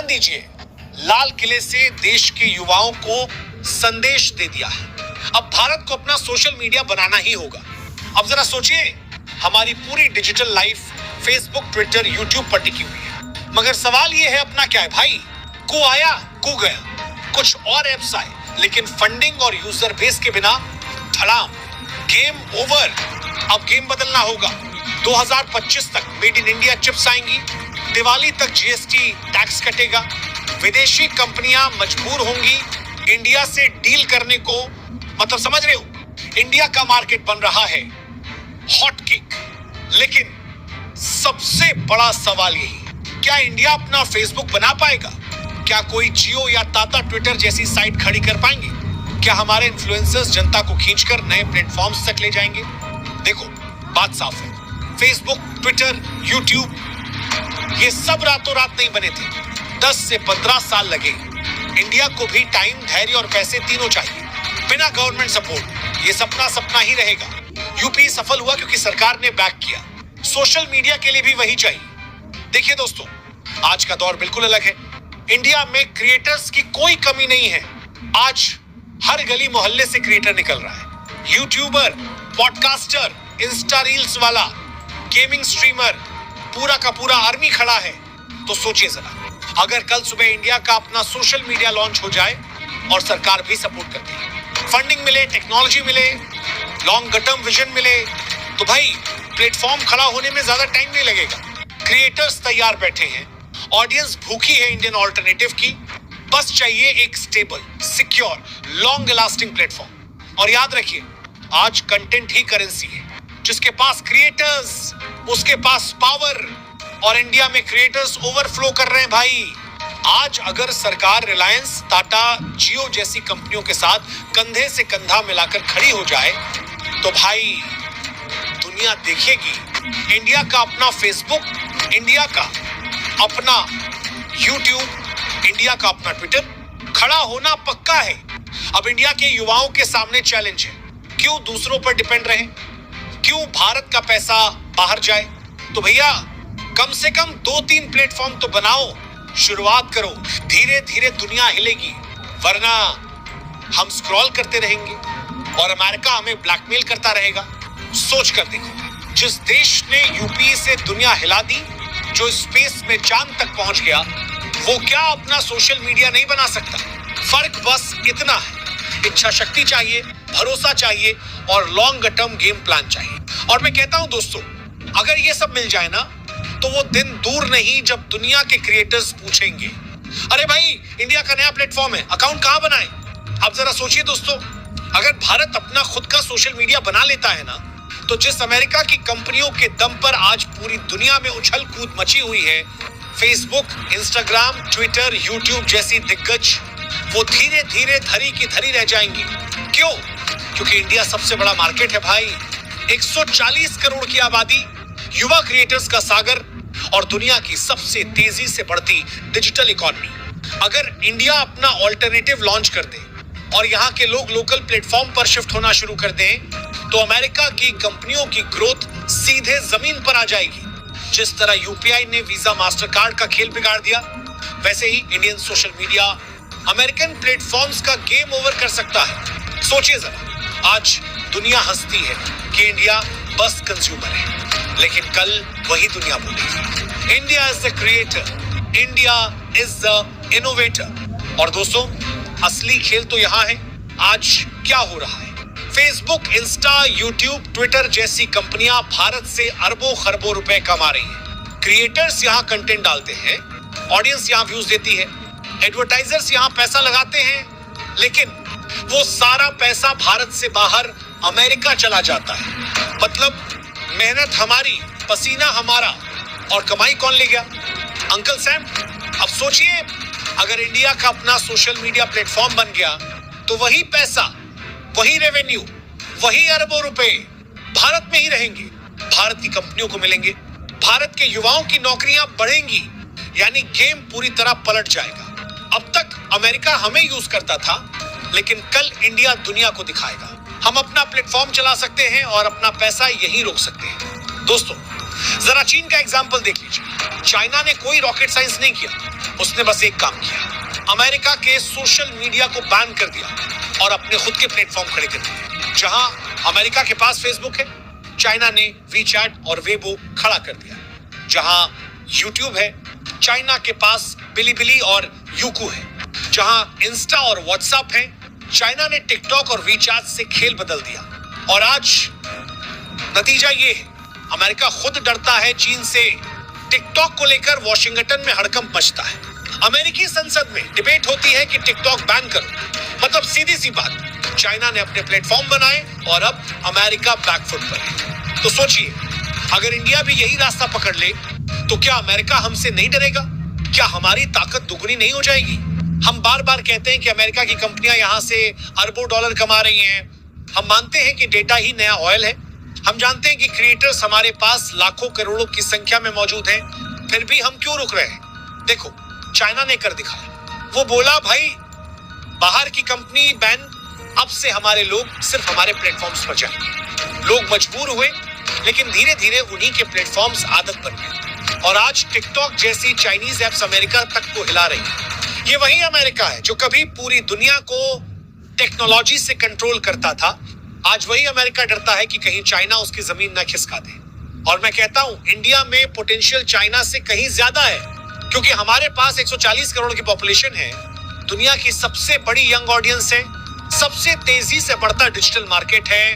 ध्यान दीजिए, लाल किले से देश के युवाओं को संदेश दे दिया है। अब भारत को अपना सोशल मीडिया बनाना ही होगा। अब जरा सोचिए, हमारी पूरी digital life Facebook, Twitter, YouTube पर टिकी हुई है, मगर सवाल यह है अपना क्या है भाई? को आया को गया, कुछ और एप्स आए, लेकिन फंडिंग और यूजर बेस के बिना धड़ाम, गेम ओवर। अब गेम बदलना होगा। 2025 तक मेड इन इंडिया चिप्स आएंगी, दिवाली तक जीएसटी टैक्स कटेगा, विदेशी कंपनियां मजबूर होंगी इंडिया से डील करने को। मतलब समझ रहे हो, इंडिया का मार्केट बन रहा है हॉट केक। लेकिन सबसे बड़ा सवाल यही, क्या इंडिया अपना फेसबुक बना पाएगा? क्या कोई जियो या टाटा ट्विटर जैसी साइट खड़ी कर पाएंगे? क्या हमारे इन्फ्लुएंसर्स जनता को खींचकर नए प्लेटफॉर्म्स तक ले जाएंगे? देखो, बात साफ है, फेसबुक, ट्विटर, यूट्यूब, ये सब रातों रात नहीं बने थे। 10 से 15 साल लगे। इंडिया को भी टाइम, धैर्य और पैसे तीनों चाहिए। बिना गवर्नमेंट सपोर्ट ये सपना ही रहेगा। यूपी सफल हुआ क्योंकि सरकार ने बैक किया। सोशल मीडिया के लिए भी वही चाहिए। देखिए दोस्तों, आज का दौर बिल्कुल अलग है। इंडिया में क्रिएटर्स की कोई कमी नहीं है। आज हर गली मोहल्ले से क्रिएटर निकल रहा है। यूट्यूबर, पॉडकास्टर, इंस्टा रील्स वाला, गेमिंग स्ट्रीमर, पूरा का पूरा आर्मी खड़ा है। तो सोचिए जरा, अगर कल सुबह इंडिया का अपना सोशल मीडिया लॉन्च हो जाए और सरकार भी सपोर्ट करती है, फंडिंग मिले, टेक्नोलॉजी मिले, लॉन्ग टर्म विजन मिले, तो भाई प्लेटफॉर्म खड़ा होने में ज्यादा टाइम नहीं लगेगा। क्रिएटर्स तैयार बैठे हैं, ऑडियंस भूखी है इंडियन ऑल्टरनेटिव की। बस चाहिए एक stable, secure, long lasting platform. और याद रखिए, आज कंटेंट ही करेंसी है। जिसके पास क्रिएटर्स, उसके पास पावर। और इंडिया में क्रिएटर्स ओवरफ्लो कर रहे हैं भाई। आज अगर सरकार रिलायंस, टाटा, जियो जैसी कंपनियों के साथ कंधे से कंधा मिलाकर खड़ी हो जाए, तो भाई दुनिया देखेगी इंडिया का अपना फेसबुक, इंडिया का अपना यूट्यूब, इंडिया का अपना ट्विटर। खड़ा होना पक्का है। अब इंडिया के युवाओं के सामने चैलेंज है, क्यों दूसरों पर डिपेंड रहे, क्यों भारत का पैसा बाहर जाए? तो भैया कम से कम 2-3 प्लेटफॉर्म तो बनाओ, शुरुआत करो। धीरे धीरे दुनिया हिलेगी, वरना हम स्क्रॉल करते रहेंगे और अमेरिका हमें ब्लैकमेल करता रहेगा। सोच कर देखो, जिस देश ने यूपी से दुनिया हिला दी, जो स्पेस में चांद तक पहुंच गया, वो क्या अपना सोशल मीडिया नहीं बना सकता? फर्क बस इतना है, इच्छा शक्ति चाहिए, भरोसा चाहिए और लॉन्ग टर्म गेम प्लान चाहिए। और मैं कहता हूं दोस्तों, अगर ये सब मिल जाए ना, तो वो दिन दूर नहीं जब दुनिया के क्रिएटर्स पूछेंगे, अरे भाई इंडिया का नया प्लेटफॉर्म है, अकाउंट कहां बनाएं? अब जरा सोचिए दोस्तों, अगर भारत अपना खुद का सोशल मीडिया बना लेता है ना, तो जिस अमेरिका की कंपनियों के दम पर आज पूरी दुनिया में उछल कूद मची हुई है, फेसबुक, इंस्टाग्राम, ट्विटर, यूट्यूब जैसी दिग्गज, वो धीरे धीरे धरी की धरी रह जाएंगी। क्यों? क्योंकि इंडिया सबसे बड़ा मार्केट है भाई। 140 करोड़ की आबादी, युवा क्रिएटर्स का सागर और दुनिया की सबसे तेजी से बढ़ती डिजिटल इकोनॉमी। अगर इंडिया अपना ऑल्टरनेटिव लॉन्च कर दे और यहाँ के लोग लोकल प्लेटफॉर्म पर शिफ्ट होना शुरू कर दें, तो अमेरिका की कंपनियों की ग्रोथ सीधे जमीन पर आ जाएगी। जिस तरह यूपीआई ने वीजा, मास्टर कार्ड का खेल बिगाड़ दिया, वैसे ही Indian social media American platforms का गेम ओवर कर सकता है। सोचिए जरा, आज दुनिया हंसती है कि इंडिया बस कंज्यूमर है, लेकिन कल वही दुनिया बोलेगी India is the creator, India is the innovator. और दोस्तों, असली खेल तो यहाँ है। आज क्या हो रहा है? फेसबुक, इंस्टा, यूट्यूब, ट्विटर जैसी कंपनियां भारत से अरबों खरबों रुपए कमा रही हैं। क्रिएटर्स यहाँ कंटेंट डालते हैं, ऑडियंस यहाँ व्यूज देती है, एडवर्टाइजर्स यहाँ पैसा लगाते हैं, लेकिन वो सारा पैसा भारत से बाहर अमेरिका चला जाता है। मतलब मेहनत हमारी, पसीना हमारा, और कमाई कौन ले गया? Uncle Sam. अब सोचिए, अगर इंडिया का अपना सोशल मीडिया प्लेटफॉर्म बन गया, तो वही पैसा, वही रेवेन्यू, वही अरबों रुपए भारत में ही रहेंगे, भारत की कंपनियों को मिलेंगे, भारत के युवाओं की नौकरियां बढ़ेंगी, यानी गेम पूरी तरह पलट जाएगा। अब तक अमेरिका हमें यूज करता था, लेकिन कल इंडिया दुनिया को दिखाएगा। हम अपना प्लेटफॉर्म चला सकते हैं और अपना पैसा यहीं रोक सकते हैं। दोस्तों, जरा चीन का एग्जाम्पल देख लीजिए। चाइना ने कोई रॉकेट साइंस नहीं किया, उसने बस एक काम किया, अमेरिका के सोशल मीडिया को बैन कर दिया और अपने खुद के प्लेटफॉर्म खड़े कर दिए। जहां अमेरिका के पास फेसबुक है, चाइना ने वीचैट और वेबो खड़ा कर दिया। जहां यूट्यूब है, चाइना के पास बिलीबिली और यूकू है। जहां इंस्टा और व्हाट्सएप है, चाइना ने टिकटॉक और वीचैट से खेल बदल दिया। और आज नतीजा ये है, अमेरिका खुद डरता है चीन से। टिकटॉक को लेकर वॉशिंगटन में हड़कंप मचता है। अमेरिकी संसद में डिबेट होती है कि टिकटॉक बैन करो। मतलब सीधी सी बात, चाइना ने अपने प्लेटफॉर्म बनाए और अब अमेरिका बैकफुट पर है। तो सोचिए, अगर इंडिया भी यही रास्ता पकड़ ले तो क्या अमेरिका हमसे नहीं डरेगा? क्या हमारी ताकत दुगनी नहीं हो जाएगी? हम बार बार कहते हैं कि अमेरिका की कंपनियां यहां से अरबों डॉलर कमा रही हैं। हम मानते हैं कि डेटा ही नया ऑयल है। हम जानते हैं कि क्रिएटर्स हमारे पास लाखों करोड़ों की संख्या में मौजूद हैं। फिर भी हम क्यों रुक रहे हैं? देखो, चाइना ने कर दिखाया। वो बोला, भाई बाहर की कंपनी बैन, अब से हमारे लोग सिर्फ हमारे प्लेटफॉर्म्स पर जाएंगे। लोग मजबूर हुए, लेकिन धीरे धीरे उन्हीं के प्लेटफॉर्म्स आदत बन गए और आज टिकटॉक जैसी चाइनीज एप्स अमेरिका तक को हिला रही है। ये वही अमेरिका है जो कभी पूरी दुनिया को टेक्नोलॉजी से कंट्रोल करता था। आज वही अमेरिका डरता है कि कहीं चाइना उसकी जमीन न खिसका दे। और मैं कहता हूं, इंडिया में पोटेंशियल चाइना से कहीं ज्यादा है, क्योंकि हमारे पास 140 करोड़ की पॉपुलेशन है, दुनिया की सबसे बड़ी यंग ऑडियंस है, सबसे तेजी से बढ़ता डिजिटल मार्केट है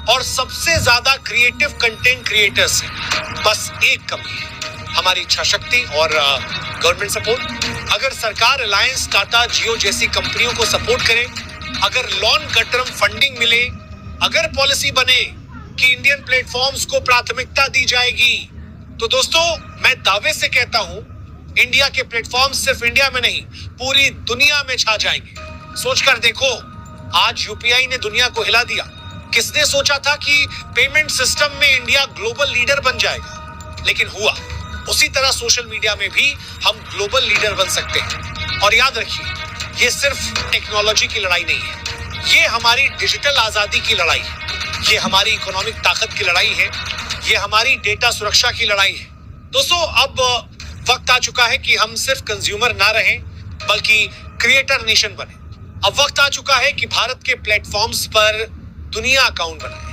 और सबसे ज्यादा क्रिएटिव कंटेंट क्रिएटर्स हैं। बस एक कमी है, हमारी इच्छा शक्ति और गवर्नमेंट सपोर्ट। अगर सरकार रिलायंस, टाटा, जियो जैसी कंपनियों को सपोर्ट करे, अगर लॉन गटरम फंडिंग मिले, अगर पॉलिसी बने कि इंडियन प्लेटफॉर्म्स को प्राथमिकता दी जाएगी, तो दोस्तों मैं दावे से कहता हूं, इंडिया के प्लेटफॉर्म्स सिर्फ इंडिया में नहीं, पूरी दुनिया में छा जाएंगे। सोचकर देखो, आज यूपीआई ने दुनिया को हिला दिया। किसने सोचा था कि पेमेंट सिस्टम में इंडिया ग्लोबल लीडर बन जाएगा? लेकिन हुआ। उसी तरह सोशल मीडिया में भी हम ग्लोबल लीडर बन सकते हैं। और याद रखिए, ये सिर्फ टेक्नोलॉजी की लड़ाई नहीं है, ये हमारी डिजिटल आजादी की लड़ाई है, ये हमारी इकोनॉमिक ताकत की लड़ाई है, ये हमारी डेटा सुरक्षा की लड़ाई है। दोस्तों, अब वक्त आ चुका है कि हम सिर्फ कंज्यूमर ना रहें, बल्कि क्रिएटर नेशन बने। अब वक्त आ चुका है कि भारत के प्लेटफॉर्म्स पर दुनिया अकाउंट बनाए।